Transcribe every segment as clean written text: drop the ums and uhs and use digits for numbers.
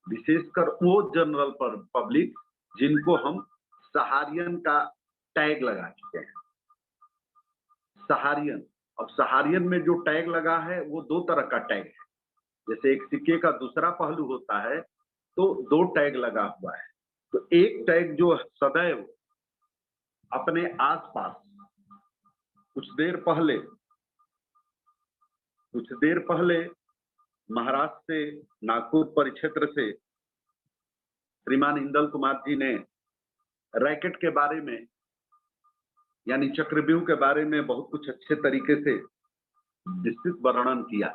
विशेषकर वो general public जिनको हम सहारियन का टैग लगा चुके हैं। सहारियन, अब सहारियन में जो टैग लगा है वो दो तरह का टैग है। जैसे एक सिक्के का दूसरा पहलू होता है तो दो टैग लगा हुआ है। तो एक टैग जो सदैव अपने आसपास कुछ देर पहले महाराष्ट्र से, नागपुर परिक्षेत्र से श्रीमान इंदल कुमार जी ने रैकेट के बारे में यानी चक्रव्यूह के बारे में बहुत कुछ अच्छे तरीके से विस्तृत वर्णन किया।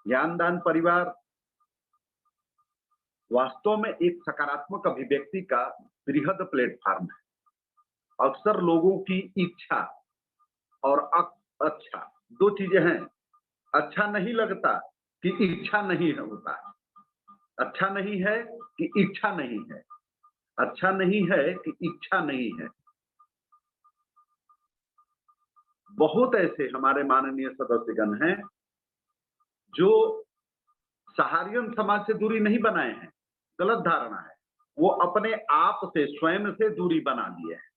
ज्ञानदान परिवार वास्तव में एक सकारात्मक अभिव्यक्ति का बृहद प्लेटफॉर्म है। अक्सर लोगों की इच्छा और अच्छा, दो चीजें हैं। अच्छा नहीं लगता कि इच्छा नहीं होता है, अच्छा नहीं है कि इच्छा नहीं है, अच्छा नहीं है कि इच्छा नहीं है। बहुत ऐसे हमारे माननीय सदस्यगण हैं जो सहारियन समाज से दूरी नहीं बनाए हैं, गलत धारणा है। वो अपने आप से, स्वयं से दूरी बना लिए हैं।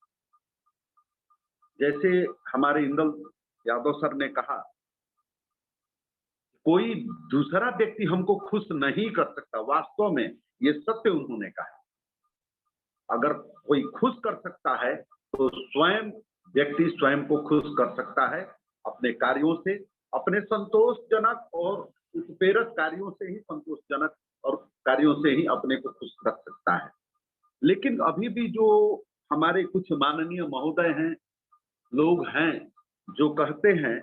जैसे हमारे इंदल यादव सर ने कहा, कोई दूसरा व्यक्ति हमको खुश नहीं कर सकता। वास्तव में ये सत्य उन्होंने कहा। अगर कोई खुश कर सकता है तो स्वयं व्यक्ति स्वयं को खुश कर सकता है अपने कार्यों से, अपने संतोषजनक और उत्प्रेरक कार्यों से ही संतोषजनक और कार्यों से ही अपने को खुश रख सकता है। लेकिन अभी भी जो हमारे कुछ माननीय महोदय हैं, लोग हैं जो कहते हैं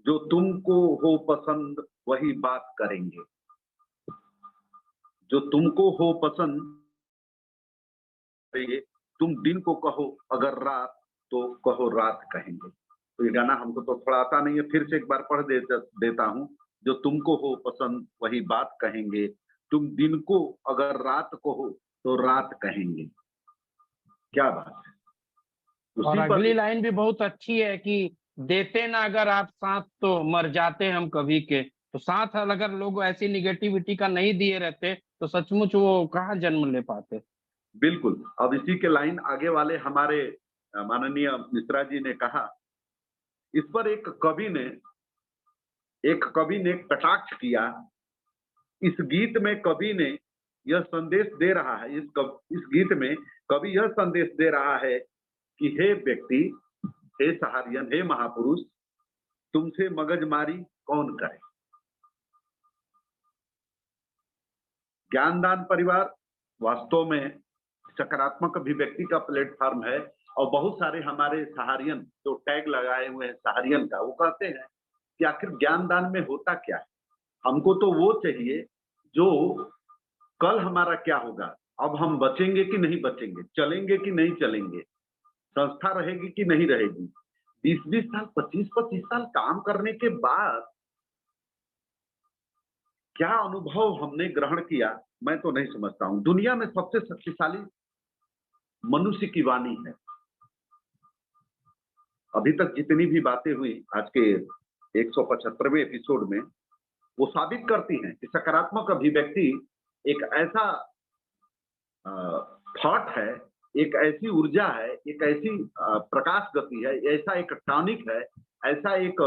जो तुमको हो पसंद वही बात करेंगे, जो तुमको हो पसंद करेंगे, तुम दिन को कहो अगर रात तो कहो रात कहेंगे। तो ये गाना हमको तो थोड़ा आता नहीं है, फिर से एक बार पढ़ देता हूँ। जो तुमको हो पसंद वही बात कहेंगे, तुम दिन को अगर रात को हो तो रात कहेंगे। क्या बात है। और उसी अगली पर लाइन भी बहुत अच्छी है कि देते ना अगर आप साथ तो मर जाते हम कभी के। तो साथ अगर लोग ऐसी निगेटिविटी का नहीं दिए रहते तो सचमुच वो कहाँ जन्म ले पाते। बिल्कुल। अब इसी के लाइन आगे वाले हमारे माननीय मिश्रा जी ने कहा, इस पर एक कवि ने कटाक्ष किया। इस गीत में कवि ने यह संदेश दे रहा है, इस गीत में कवि यह संदेश दे रहा है कि हे व्यक्ति, हे सहारियन, हे महापुरुष, तुमसे मगजमारी कौन करे। ज्ञानदान परिवार वास्तव में सकारात्मक अभिव्यक्ति का प्लेटफॉर्म है। और बहुत सारे हमारे सहारियन जो टैग लगाए हुए हैं सहारियन का, वो कहते हैं कि आखिर ज्ञानदान में होता क्या है। हमको तो वो चाहिए जो कल हमारा क्या होगा, अब हम बचेंगे कि नहीं बचेंगे, चलेंगे कि नहीं चलेंगे, संस्था रहेगी कि नहीं रहेगी। 20-20 साल, 25-25 साल काम करने के बाद क्या अनुभव हमने ग्रहण किया, मैं तो नहीं समझता हूं। दुनिया में सबसे शक्तिशाली मनुष्य की वाणी है। अभी तक जितनी भी बातें हुई आज के 175वें एपिसोड में, वो साबित करती हैं कि सकारात्मक अभिव्यक्ति एक ऐसा थॉट है, एक ऐसी ऊर्जा है, एक ऐसी प्रकाश गति है, ऐसा एक टॉनिक है, ऐसा एक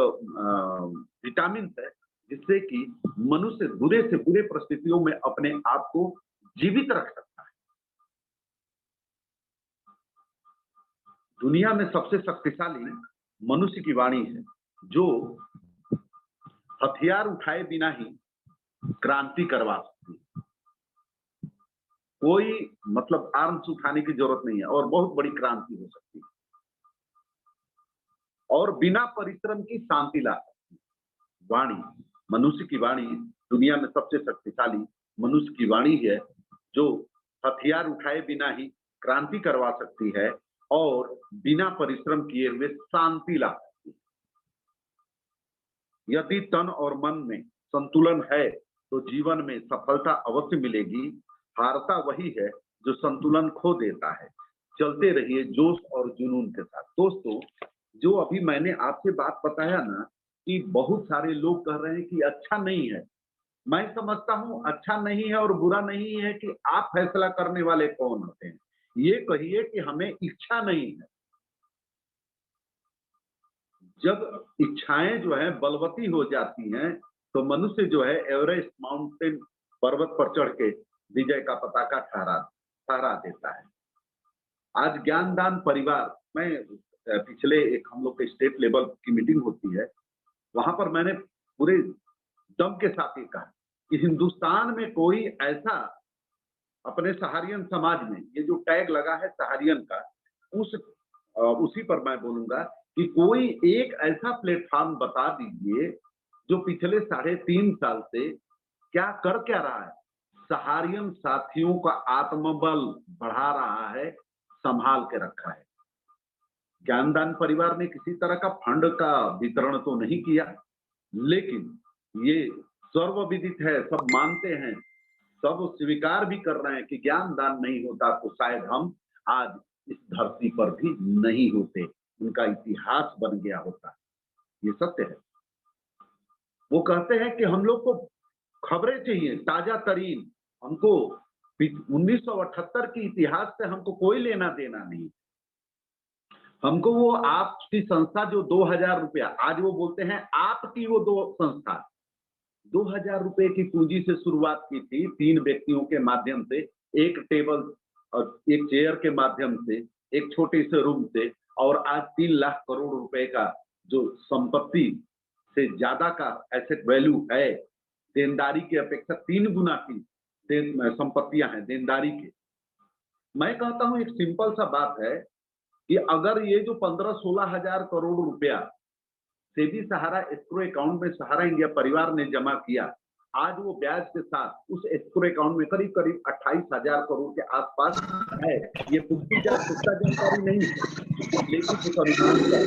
विटामिन है जिससे कि मनुष्य बुरे से बुरे परिस्थितियों में अपने आप को जीवित रख सकता है। दुनिया में सबसे शक्तिशाली मनुष्य की वाणी है जो हथियार उठाए बिना ही क्रांति करवा सकती है। कोई मतलब आर्म्स उठाने की जरूरत नहीं है और बहुत बड़ी क्रांति हो सकती है। और बिना परिश्रम की शांति ला सकती है। वाणी, मनुष्य की वाणी दुनिया में सबसे शक्तिशाली मनुष्य की वाणी है जो हथियार उठाए बिना ही क्रांति करवा सकती है और बिना परिश्रम किए हुए शांति ला सकती है। यदि तन और मन में संतुलन है तो जीवन में सफलता अवश्य मिलेगी। हारता वही है जो संतुलन खो देता है। चलते रहिए जोश और जुनून के साथ। दोस्तों, जो अभी मैंने आपसे बात बताया ना कि बहुत सारे लोग कह रहे हैं कि अच्छा नहीं है, मैं समझता हूं अच्छा नहीं है और बुरा नहीं है कि आप फैसला करने वाले कौन होते हैं। ये कहिए कि हमें इच्छा नहीं है। जब इच्छाएं जो है बलवती हो जाती हैं, तो मनुष्य जो है एवरेस्ट माउंटेन पर्वत पर चढ़ के विजय का पताका फहरा फहरा देता है। आज ज्ञानदान परिवार, मैं पिछले एक हम लोग के स्टेट लेवल की मीटिंग होती है, वहां पर मैंने पूरे दम के साथ ये कहा कि हिंदुस्तान में कोई ऐसा अपने सहारियन समाज में, ये जो टैग लगा है सहारियन का, उसी पर मैं बोलूंगा कि कोई एक ऐसा प्लेटफॉर्म बता दीजिए जो पिछले 3.5 साल से क्या रहा है, सहारियन साथियों का आत्मबल बढ़ा रहा है, संभाल के रखा है। ज्ञानदान परिवार ने किसी तरह का फंड का वितरण तो नहीं किया, लेकिन ये सर्वविदित है, सब मानते हैं, सब स्वीकार भी कर रहे हैं कि ज्ञान दान नहीं होता तो शायद हम आज इस धरती पर भी नहीं होते, उनका इतिहास बन गया होता। ये सत्य है। वो कहते हैं कि हम लोग को खबरें चाहिए ताजा तरीन, हमको 1978 की इतिहास से हमको कोई लेना देना नहीं। हमको वो आपकी संस्था जो 2000 रुपया, आज वो बोलते हैं आपकी वो दो संस्था 2000 रुपए की पूंजी से शुरुआत की थी, 3 व्यक्तियों के माध्यम से, एक टेबल और एक चेयर के माध्यम से, एक छोटे से रूम से, और आज 3 लाख करोड़ रुपए का जो संपत्ति से ज्यादा का एसेट वैल्यू है, देनदारी की अपेक्षा 3 गुना की संपत्तियां हैं देनदारी के। मैं कहता हूं एक सिंपल सा बात है कि अगर ये जो 15-16 हजार करोड़ रुपया सेबी सहारा एस्क्रो अकाउंट में सहारा इंडिया परिवार ने जमा किया, आज वो ब्याज के साथ उस एस्क्रो अकाउंट में करीब करीब 28,000 करोड़ के आसपास है। ये पुख्ता जानकारी नहीं है, लेकिन एक अनुमान है,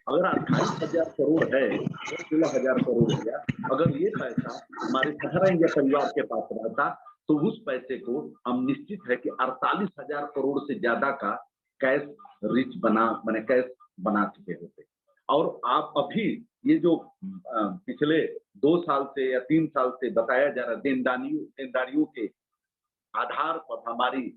अगर 28,000 करोड़ है तो 16,000 करोड़ हो गया। अगर ये पैसा हमारे सहारा इंडिया परिवार के पास रहता तो उस पैसे को हम निश्चित है कि 48,000 करोड़ से ज्यादा का कैश रिच मैंने कैश बना चुके होते। और आप अभी ये जो पिछले 2 साल से या 3 साल से बताया जा रहा देनदारियों के आधार पर हमारी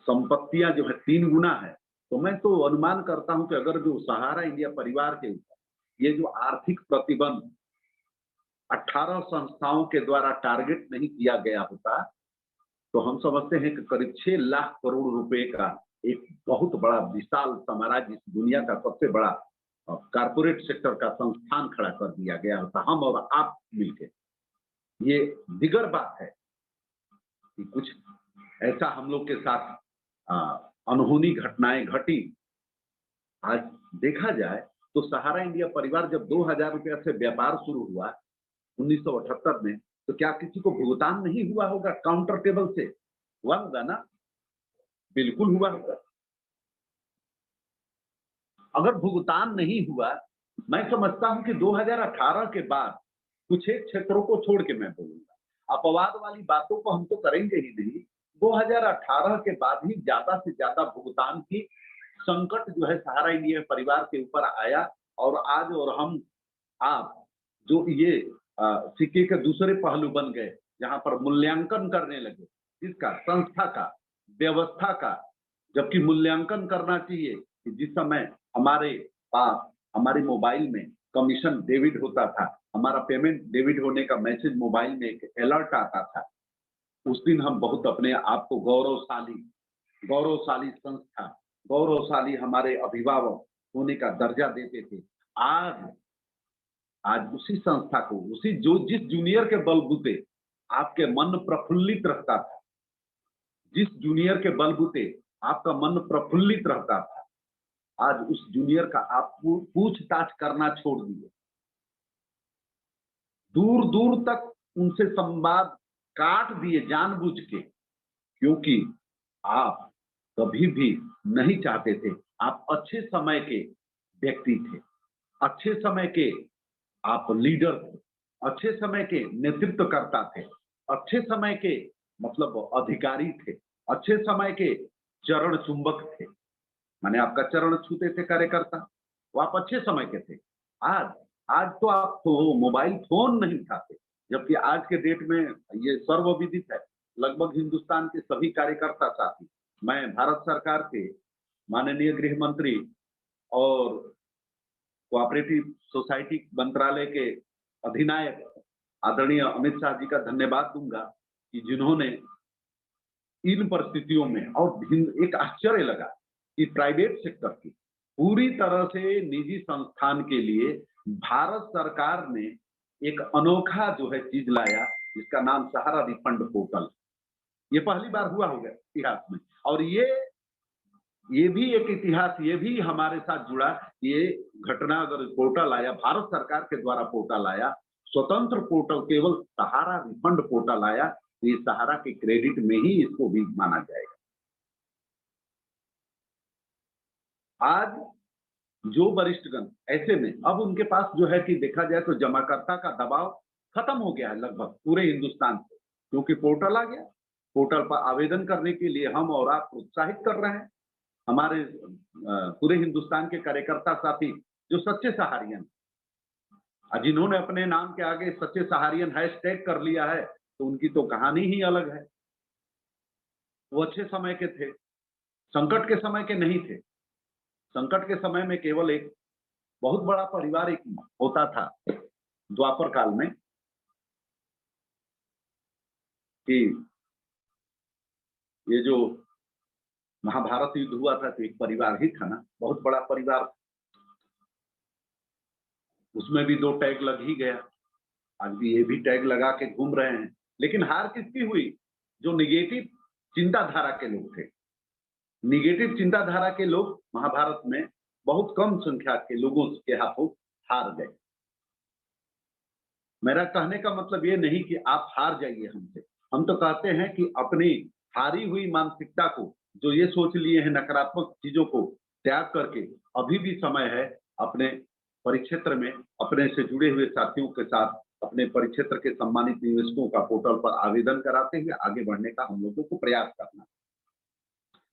संपत्तियां जो है 3 गुना है, तो मैं तो अनुमान करता हूं कि अगर जो सहारा इंडिया परिवार के ऊपर ये जो आर्थिक प्रतिबंध 18 संस्थाओं के द्वारा टारगेट नहीं किया गया होता, तो हम समझते हैं कि करीब 6 लाख करोड़ रुपए का एक बहुत बड़ा विशाल साम्राज्य, इस दुनिया का सबसे बड़ा कारपोरेट सेक्टर का संस्थान खड़ा कर दिया गया होता, हम और आप मिलकर। ये दिगर बात है कि कुछ ऐसा हम लोग के साथ अनहोनी घटनाएं घटी। आज देखा जाए तो सहारा इंडिया परिवार जब 2000 रुपया से व्यापार शुरू हुआ 1978 में, तो क्या किसी को भुगतान नहीं हुआ होगा? काउंटर टेबल से हुआ होगा ना, बिल्कुल हुआ होगा। अगर भुगतान नहीं हुआ, मैं समझता हूं कि 2018 के बाद कुछ एक क्षेत्रों को छोड़ के मैं बोलूंगा, अपवाद वाली बातों को हम तो करेंगे ही नहीं। 2018 के बाद ही ज्यादा से ज्यादा भुगतान की संकट जो है सहारा इंडिया परिवार के ऊपर आया, और आज और हम आप जो ये सिक्के के दूसरे पहलू बन गए, जहां पर मूल्यांकन करने लगे इसका, संस्था का, व्यवस्था का, जबकि मूल्यांकन करना चाहिए कि जिस समय हमारे पास हमारे मोबाइल में कमीशन डेबिट होता था, हमारा पेमेंट डेबिट होने का मैसेज मोबाइल में एक अलर्ट आता था, उस दिन हम बहुत अपने आप को गौरवशाली संस्था, गौरवशाली हमारे अभिभावक होने का दर्जा देते थे। आज उसी संस्था को, जिस जूनियर के बलबूते आपके मन प्रफुल्लित रहता था, जिस जूनियर के बलबूते आपका मन प्रफुल्लित रहता था, आज उस जूनियर का आप पूछताछ करना छोड़ दिए, दूर दूर तक उनसे संवाद काट दिए जानबूझ के, क्योंकि आप कभी भी नहीं चाहते थे, आप अच्छे समय के व्यक्ति थे, अच्छे समय के आप लीडर थे, अच्छे समय के नेतृत्वकर्ता थे, अच्छे समय के मतलब अधिकारी थे, अच्छे समय के चरण चुंबक थे, माने आपका चरण छूते थे कार्यकर्ता, वो आप अच्छे समय के थे। आज तो आप मोबाइल फोन नहीं उठाते, जबकि आज के डेट में ये सर्वविदित है, लगभग हिंदुस्तान के सभी कार्यकर्ता साथी, मैं भारत सरकार के माननीय गृह मंत्री और कोऑपरेटिव सोसाइटी मंत्रालय के अधिनायक आदरणीय अमित शाह जी का धन्यवाद दूंगा कि जिन्होंने इन परिस्थितियों में, और एक आश्चर्य लगा कि प्राइवेट सेक्टर की पूरी तरह से निजी संस्थान के लिए भारत सरकार ने एक अनोखा जो है चीज लाया, जिसका नाम सहारा रिफंड पोर्टल। ये पहली बार हुआ होगा इतिहास में, और ये भी एक इतिहास, ये भी हमारे साथ जुड़ा। ये घटना, अगर पोर्टल आया, भारत सरकार के द्वारा पोर्टल आया, स्वतंत्र पोर्टल, केवल सहारा रिफंड पोर्टल आया, तो ये सहारा के क्रेडिट में ही इसको भी माना जाएगा। आज जो वरिष्ठगण, ऐसे में अब उनके पास जो है कि देखा जाए तो जमाकर्ता का दबाव खत्म हो गया है लगभग पूरे हिंदुस्तान से, क्योंकि पोर्टल आ गया। पोर्टल पर आवेदन करने के लिए हम और आप प्रोत्साहित कर रहे हैं। हमारे पूरे हिंदुस्तान के कार्यकर्ता साथी जो सच्चे सहारियन, जिन्होंने अपने नाम के आगे सच्चे सहारियन हैशटैग कर लिया है, तो उनकी तो कहानी ही अलग है। वो अच्छे समय के थे, संकट के समय के नहीं थे। संकट के समय में केवल एक बहुत बड़ा परिवार एक होता था द्वापर काल में, कि ये जो महाभारत युद्ध हुआ था तो एक परिवार ही था ना, बहुत बड़ा परिवार, उसमें भी 2 टैग लग ही गया। आज भी ये भी टैग लगा के घूम रहे हैं। लेकिन हार किसकी हुई? जो निगेटिव चिंताधारा के लोग थे। निगेटिव चिंताधारा के लोग महाभारत में बहुत कम संख्या के लोगों के हाथों हार गए। मेरा कहने का मतलब ये नहीं कि आप हार जाइए हमसे, हम तो कहते हैं कि अपनी हारी हुई मानसिकता को, जो ये सोच लिए हैं नकारात्मक चीजों को त्याग करके, अभी भी समय है अपने परिक्षेत्र में अपने से जुड़े हुए साथियों के साथ अपने परिक्षेत्र के सम्मानित निवेशकों का पोर्टल पर आवेदन कराते हुए आगे बढ़ने का हम लोगों को प्रयास करना,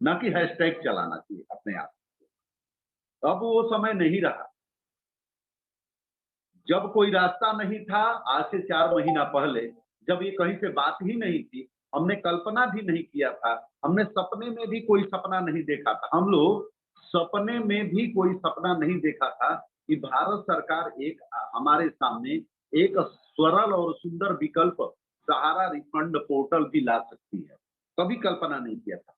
ना कि हैशटैग चलाना चाहिए अपने आप। अब वो समय नहीं रहा। जब कोई रास्ता नहीं था, आज से 4 महीना पहले, जब ये कहीं से बात ही नहीं थी, हमने कल्पना भी नहीं किया था, हमने सपने में भी कोई सपना नहीं देखा था, हम लोग सपने में भी कोई सपना नहीं देखा था कि भारत सरकार एक हमारे सामने एक सरल और सुंदर विकल्प सहारा रिफंड पोर्टल भी ला सकती है। कभी कल्पना नहीं किया था।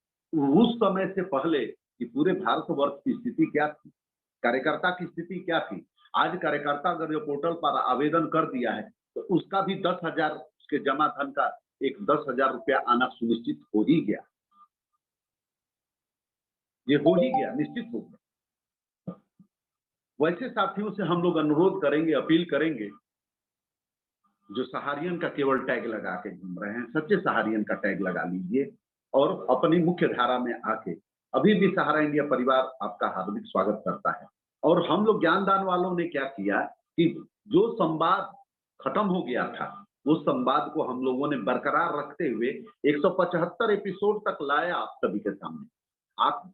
उस समय से पहले कि पूरे भारतवर्ष की स्थिति क्या थी, कार्यकर्ता की स्थिति क्या थी। आज कार्यकर्ता अगर जो पोर्टल पर आवेदन कर दिया है तो उसका भी 10,000 उसके जमा धन का एक 10,000 रुपया आना सुनिश्चित हो ही गया। ये हो ही गया, निश्चित हो गया। वैसे साथियों से हम लोग अनुरोध करेंगे, अपील करेंगे, जो सहारियन का केवल टैग लगा के घूम रहे हैं, सच्चे सहारियन का टैग लगा लीजिए और अपनी मुख्य धारा में आके, अभी भी सहारा इंडिया परिवार आपका हार्दिक स्वागत करता है। और हम लोग ज्ञानदान वालों ने क्या किया कि जो संवाद खत्म हो गया था, उस संवाद को हम लोगों ने बरकरार रखते हुए 175 एपिसोड तक लाया आप सभी के सामने। आप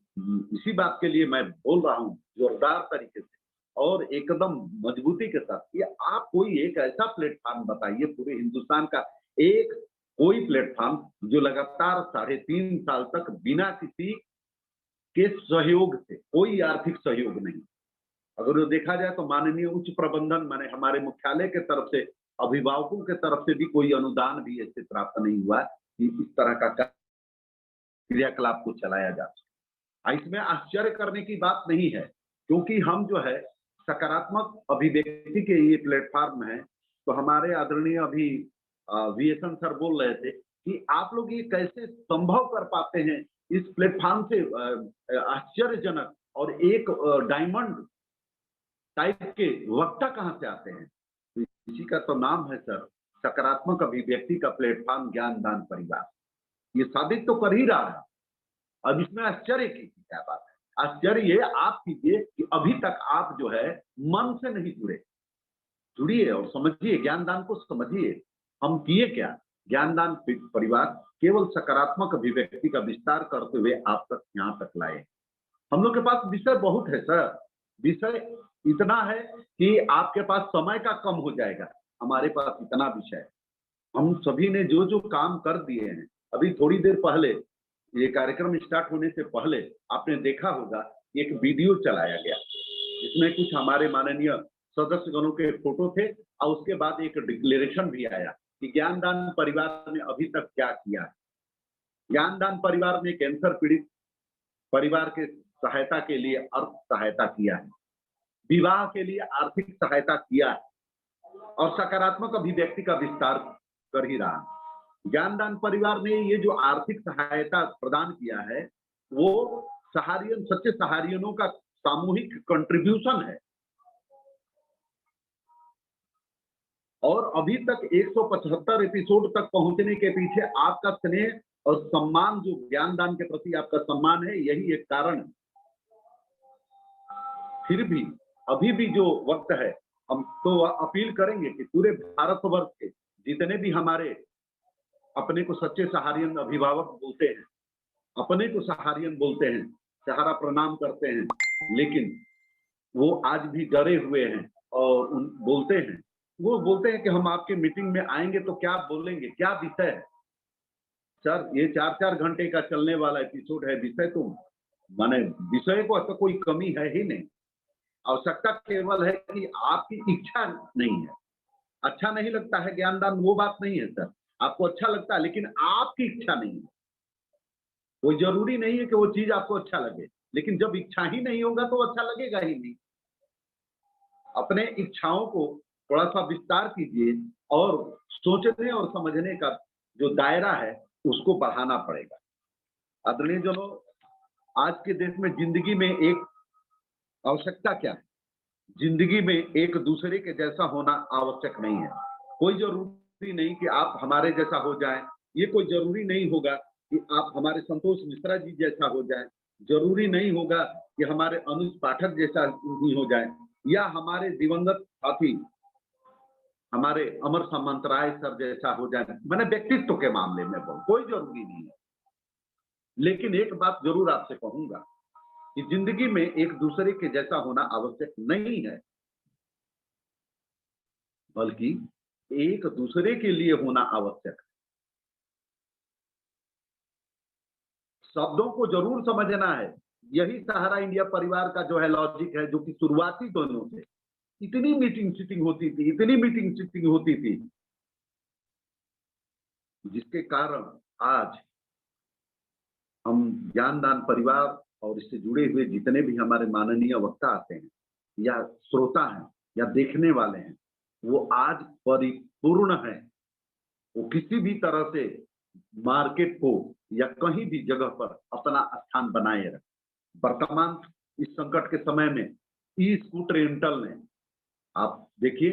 इसी बात के लिए मैं बोल रहा हूँ जोरदार तरीके से और एकदम मजबूती के साथ कि आप कोई एक ऐसा प्लेटफॉर्म बताइए पूरे हिंदुस्तान का, एक कोई प्लेटफॉर्म जो लगातार 3.5 साल तक बिना किसी के सहयोग से, कोई आर्थिक सहयोग नहीं, अगर वो देखा जाए तो माननीय उच्च प्रबंधन माने हमारे मुख्यालय के तरफ से, अभिभावकों के तरफ से भी कोई अनुदान भी ऐसे प्राप्त नहीं हुआ कि इस तरह का क्रियाकलाप को चलाया जा सके। इसमें आश्चर्य करने की बात नहीं है, क्योंकि हम जो है सकारात्मक अभिव्यक्ति के ये प्लेटफॉर्म है। तो हमारे आदरणीय अभी वीएसएन सर बोल रहे थे कि आप लोग ये कैसे संभव कर पाते हैं इस प्लेटफॉर्म से, आश्चर्यजनक और एक डायमंड टाइप के वक्ता कहां से आते हैं। तो इसी का तो नाम है सर सकारात्मक अभिव्यक्ति का प्लेटफॉर्म ज्ञानदान परिवार। ये साबित तो कर ही रहा है। अब इसमें आश्चर्य की क्या बात है? आश्चर्य ये आप कीजिए कि अभी तक आप जो है मन से नहीं जुड़िए और समझिए, ज्ञानदान को समझिए। हम किए क्या? ज्ञानदान परिवार केवल सकारात्मक अभिव्यक्ति का विस्तार करते हुए आप तक यहाँ तक लाए। हम लोग के पास विषय बहुत है सर, विषय इतना है कि आपके पास समय का कम हो जाएगा। हमारे पास इतना विषय है, हम सभी ने जो जो काम कर दिए हैं, अभी थोड़ी देर पहले ये कार्यक्रम स्टार्ट होने से पहले आपने देखा होगा एक वीडियो चलाया गया, इसमें कुछ हमारे माननीय सदस्यगणों के फोटो थे और उसके बाद एक डिक्लेरेशन भी आया कि ज्ञानदान परिवार ने अभी तक क्या किया है। ज्ञानदान परिवार ने कैंसर पीड़ित परिवार के सहायता के लिए अर्थ सहायता किया है, विवाह के लिए आर्थिक सहायता किया है और सकारात्मक अभिव्यक्ति का विस्तार कर ही रहा है। ज्ञानदान परिवार ने ये जो आर्थिक सहायता प्रदान किया है वो सहारियन, सच्चे सहारियनों का सामूहिक कंट्रीब्यूशन है और अभी तक 175 एपिसोड तक पहुंचने के पीछे आपका स्नेह और सम्मान, जो ज्ञानदान के प्रति आपका सम्मान है, यही एक कारण है। फिर भी अभी भी जो वक्त है, हम तो अपील करेंगे कि पूरे भारतवर्ष के जितने भी हमारे अपने को सच्चे सहारियन अभिभावक बोलते हैं, अपने को सहारियन बोलते हैं, सहारा प्रणाम करते हैं, लेकिन वो आज भी डरे हुए हैं और वो बोलते हैं कि हम आपके मीटिंग में आएंगे तो क्या बोलेंगे, क्या विषय है। सर, ये 4-4 घंटे का चलने वाला एपिसोड है, विषय तो माने विषय को तो कोई कमी है ही नहीं, आवश्यकता केवल है कि आपकी इच्छा नहीं है। अच्छा नहीं लगता है ज्ञानदान, वो बात नहीं है सर, आपको अच्छा लगता है लेकिन आपकी इच्छा नहीं है। कोई जरूरी नहीं है कि वो चीज आपको अच्छा लगे, लेकिन जब इच्छा ही नहीं होगा तो अच्छा लगेगा ही नहीं। अपने इच्छाओं को थोड़ा सा विस्तार कीजिए और सोचने और समझने का जो दायरा है उसको बढ़ाना पड़ेगा। आदरणीय जनों, आज के देश में जिंदगी में एक आवश्यकता क्या है? जिंदगी में एक दूसरे के जैसा होना आवश्यक नहीं है। कोई जरूरी नहीं कि आप हमारे जैसा हो जाएं, ये कोई जरूरी नहीं होगा कि आप हमारे संतोष मिश्रा जी जैसा हो जाएं, जरूरी नहीं होगा कि हमारे अनुज पाठक जैसा ही हो जाए या हमारे दिवंगत साथी हमारे अमर सामंतराय सर जैसा हो जाए। मैंने व्यक्तित्व के मामले में बोल, कोई जरूरी नहीं है, लेकिन एक बात जरूर आपसे कहूंगा कि जिंदगी में एक दूसरे के जैसा होना आवश्यक नहीं है, बल्कि एक दूसरे के लिए होना आवश्यक है। शब्दों को जरूर समझना है। यही सहारा इंडिया परिवार का जो है लॉजिक है, जो कि शुरुआती दिनों से इतनी मीटिंग सीटिंग होती थी, जिसके कारण आज हम ज्ञानदान परिवार और इससे जुड़े हुए जितने भी हमारे माननीय वक्ता आते हैं या श्रोता हैं या देखने वाले हैं, वो आज परिपूर्ण है। वो किसी भी तरह से मार्केट को या कहीं भी जगह पर अपना स्थान बनाए रखे। वर्तमान इस संकट के समय में ई स्कूटर रेंटल ने, आप देखिए,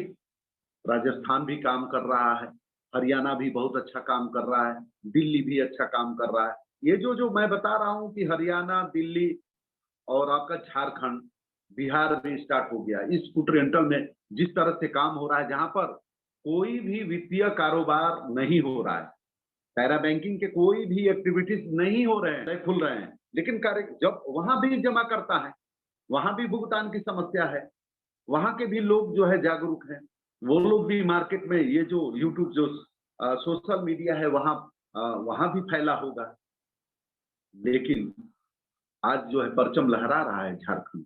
राजस्थान भी काम कर रहा है, हरियाणा भी बहुत अच्छा काम कर रहा है, दिल्ली भी अच्छा काम कर रहा है। ये जो मैं बता रहा हूं कि हरियाणा, दिल्ली और आपका झारखंड, बिहार में स्टार्ट हो गया इस स्कूटर रेंटल में, जिस तरह से काम हो रहा है, जहां पर कोई भी वित्तीय कारोबार नहीं हो रहा है, पैरा बैंकिंग के कोई भी एक्टिविटीज नहीं हो रहे हैं, खुल रहे हैं, लेकिन कार्य जब वहां भी जमा करता है, वहां भी भुगतान की समस्या है, वहां के भी लोग जो है जागरूक हैं, वो लोग भी मार्केट में ये जो यूट्यूब जो सोशल मीडिया है वहां भी फैला होगा। लेकिन आज जो है परचम लहरा रहा है झारखंड,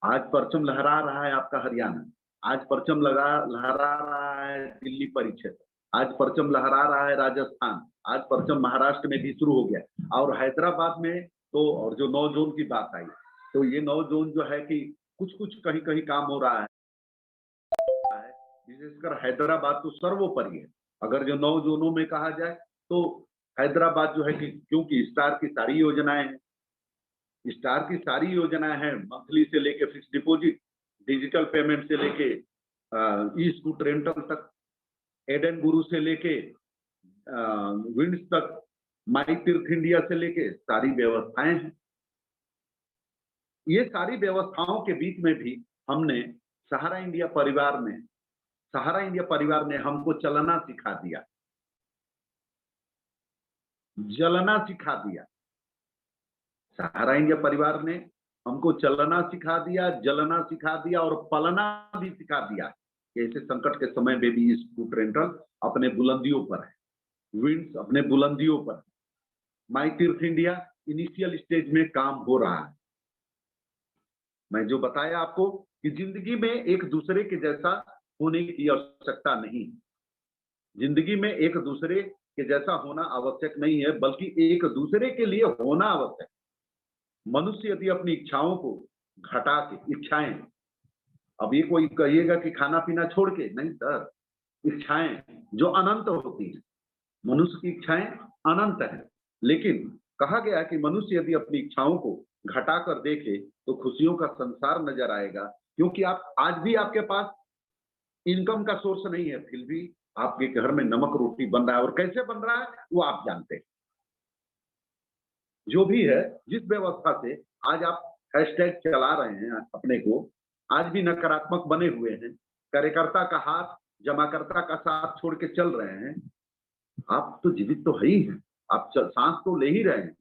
आज परचम लहरा रहा है आपका हरियाणा, आज परचम लहरा रहा है दिल्ली परिक्षेत्र, आज परचम लहरा रहा है राजस्थान, आज परचम महाराष्ट्र में भी शुरू हो गया और हैदराबाद में तो, और जो 9 जोन की बात आई, तो ये 9 जोन जो है कि कुछ कहीं काम हो रहा है, विशेषकर हैदराबाद तो सर्वोपरि है। अगर जो 9 जोनों में कहा जाए तो हैदराबाद जो है कि क्योंकि स्टार की सारी योजनाएं हैं, स्टार की सारी योजनाएं हैं, मंथली से लेके फिक्स डिपॉजिट, डिजिटल पेमेंट से लेके ई स्कूटर रेंटल तक, एडन गुरु से लेके विंड्स तक, माई तीर्थ इंडिया से लेके सारी व्यवस्थाएं हैं। ये सारी व्यवस्थाओं के बीच में भी हमने सहारा इंडिया परिवार ने हमको चलना सिखा दिया, जलना सिखा दिया। सहारा इंडिया परिवार ने हमको चलना सिखा दिया, जलना सिखा दिया और पलना भी सिखा दिया कि ऐसे संकट के समय में भी स्कूट रेंटल अपने बुलंदियों पर है, विंड्स अपने बुलंदियों पर। माई तीर्थ इंडिया इनिशियल स्टेज में काम हो रहा है। मैं जो बताया आपको कि जिंदगी में एक दूसरे के जैसा होने की आवश्यकता नहीं, जिंदगी में एक दूसरे के जैसा होना आवश्यक नहीं है, बल्कि एक दूसरे के लिए होना आवश्यक। मनुष्य यदि अपनी इच्छाओं को घटा के, इच्छाएं, अब ये कोई कहिएगा कि खाना पीना छोड़ के, नहीं सर, इच्छाएं जो अनंत होती हैं, मनुष्य की इच्छाएं अनंत हैं, लेकिन कहा गया कि मनुष्य यदि अपनी इच्छाओं को घटा कर देखे तो खुशियों का संसार नजर आएगा। क्योंकि आप आज भी आपके पास इनकम का सोर्स नहीं है, फिर भी आपके घर में नमक रोटी बन रहा है, और कैसे बन रहा है वो आप जानते हैं। जो भी है, जिस व्यवस्था से आज आप हैशटैग चला रहे हैं अपने को, आज भी नकारात्मक बने हुए हैं, कार्यकर्ता का हाथ जमाकर्ता का साथ छोड़ के चल रहे हैं, आप तो जीवित तो है ही हैं, आप सांस तो ले ही रहे हैं।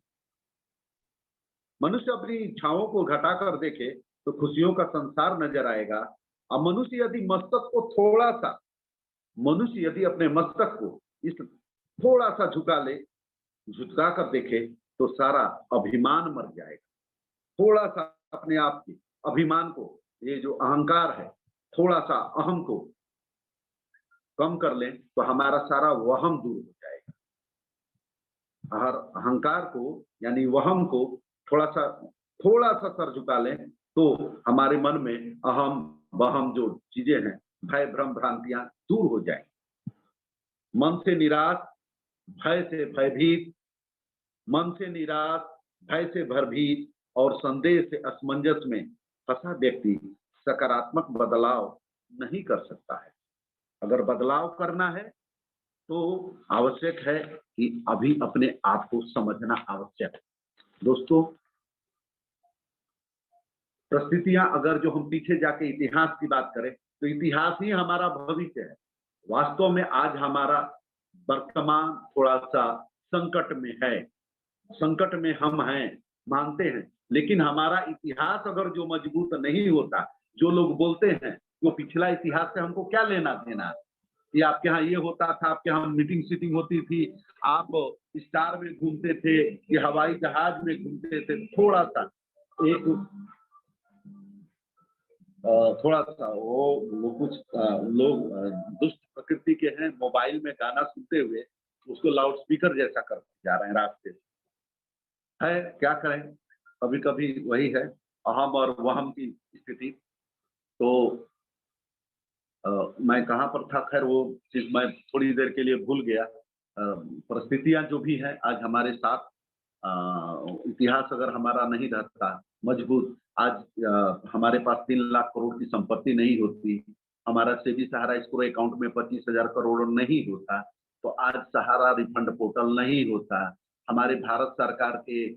मनुष्य अपनी इच्छाओं को घटाकर देखे तो खुशियों का संसार नजर आएगा। अब मनुष्य यदि मस्तक को थोड़ा सा, मनुष्य यदि अपने मस्तक को इस थोड़ा सा झुका ले, झुका कर देखे तो सारा अभिमान मर जाएगा। थोड़ा सा अपने आप के अभिमान को, ये जो अहंकार है, थोड़ा सा अहम को कम कर लें तो हमारा सारा वहम दूर हो जाएगा। हर अहंकार को यानी वहम को थोड़ा सा सर झुका लें तो हमारे मन में अहम वहम जो चीजें हैं, भय भ्रम भ्रांतियां दूर हो जाए। मन से निराश, भय से भयभीत, मन से निराश, भय से भयभीत और संदेह से असमंजस में फंसा व्यक्ति सकारात्मक बदलाव नहीं कर सकता है। अगर बदलाव करना है तो आवश्यक है कि अभी अपने आप को समझना आवश्यक है। दोस्तों, परिस्थितियां अगर जो हम पीछे जाके इतिहास की बात करें तो इतिहास ही हमारा भविष्य है। वास्तव में आज हमारा वर्तमान थोड़ा सा संकट में है, संकट में हम हैं, मानते हैं, लेकिन हमारा इतिहास अगर जो मजबूत नहीं होता, जो लोग बोलते हैं वो पिछला इतिहास से हमको क्या लेना देना, कि आपके यहाँ ये होता था, आपके यहाँ मीटिंग सीटिंग होती थी, आप स्टार में घूमते थे, कि हवाई जहाज में घूमते थे, थोड़ा सा वो कुछ लोग दुष्ट प्रकृति के हैं, मोबाइल में गाना सुनते हुए उसको लाउड स्पीकर जैसा करते जा रहे हैं रास्ते है। क्या करें, कभी कभी वही है अहम और वहम की स्थिति। तो मैं कहाँ पर था, खैर वो चीज मैं थोड़ी देर के लिए भूल गया। परिस्थितियां जो भी हैं आज हमारे साथ, इतिहास अगर हमारा नहीं रहता मजबूत, आज हमारे पास 3 लाख करोड़ की संपत्ति नहीं होती, हमारा सेबी सहारा स्कोर अकाउंट में 25,000 करोड़ नहीं होता, तो आज सहारा रिफंड पोर्टल नहीं होता, हमारे भारत सरकार के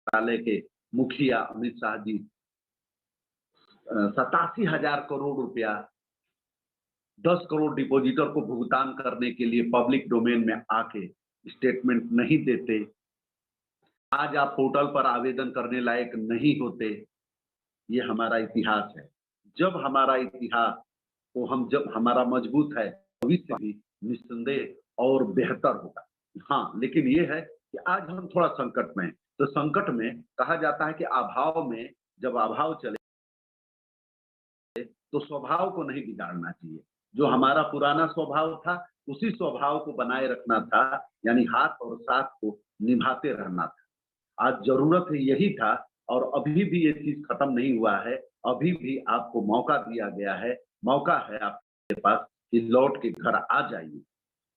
मंत्रालय के मुखिया अमित शाह जी 87,000 करोड़ रुपया 10 करोड़ डिपॉजिटर को भुगतान करने के लिए पब्लिक डोमेन में आके स्टेटमेंट नहीं देते। आज आप पोर्टल पर आवेदन करने लायक नहीं होते। ये हमारा इतिहास है। जब हमारा इतिहास जब हमारा मजबूत है, भविष्य भी निस्संदेह और बेहतर होगा। हाँ, लेकिन ये है कि आज हम थोड़ा संकट में हैं। तो संकट में कहा जाता है कि अभाव में जब अभाव चले तो स्वभाव को नहीं बिगाड़ना चाहिए। जो हमारा पुराना स्वभाव था, उसी स्वभाव को बनाए रखना था, यानी हाथ और साथ को निभाते रहना था। आज जरूरत है यही था और अभी भी ये चीज खत्म नहीं हुआ है। अभी भी आपको मौका दिया गया है, मौका है आपके पास कि लौट के घर आ जाइए।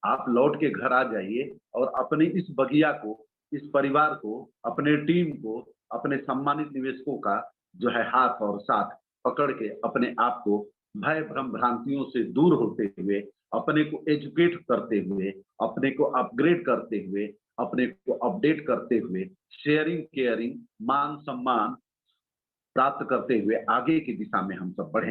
आप लौट के घर आ जाइए और अपनी इस बगिया को, इस परिवार को, अपने टीम को, अपने सम्मानित निवेशकों का जो है हाथ और साथ पकड़ के अपने आप को भय भ्रम भ्रांतियों से दूर होते हुए, अपने को एजुकेट करते हुए, अपने को अपग्रेड करते हुए, अपने को अपडेट करते हुए, शेयरिंग केयरिंग मान सम्मान प्राप्त करते हुए आगे की दिशा में हम सब बढ़े।